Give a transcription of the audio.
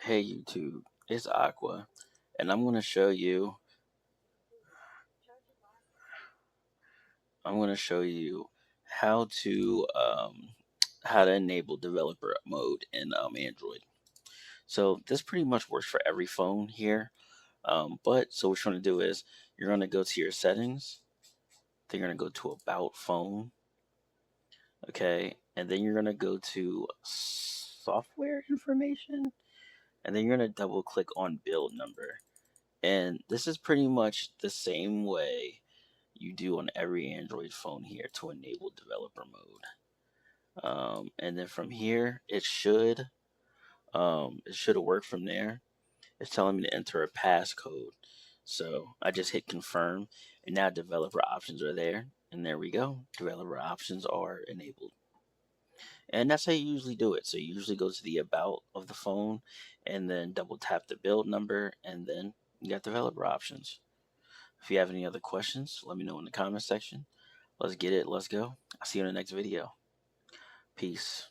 Hey YouTube, it's Aqua, and I'm gonna show you how to enable developer mode in Android. So this pretty much works for every phone here. But so what you're gonna do is you're gonna go to your settings, then you're gonna go to about phone, okay, and then you're gonna go to software information, and then you're gonna double click on build number. And this is pretty much the same way you do on every Android phone here to enable developer mode. And then from here, it should work from there. It's telling me to enter a passcode. So I just hit confirm, and now developer options are there. And there we go. Developer options are enabled. And that's how you usually do it. So you usually go to the about of the phone and then double tap the build number, and then you got developer options. If you have any other questions, let me know in the comment section. Let's get it. Let's go. I'll see you in the next video. Peace.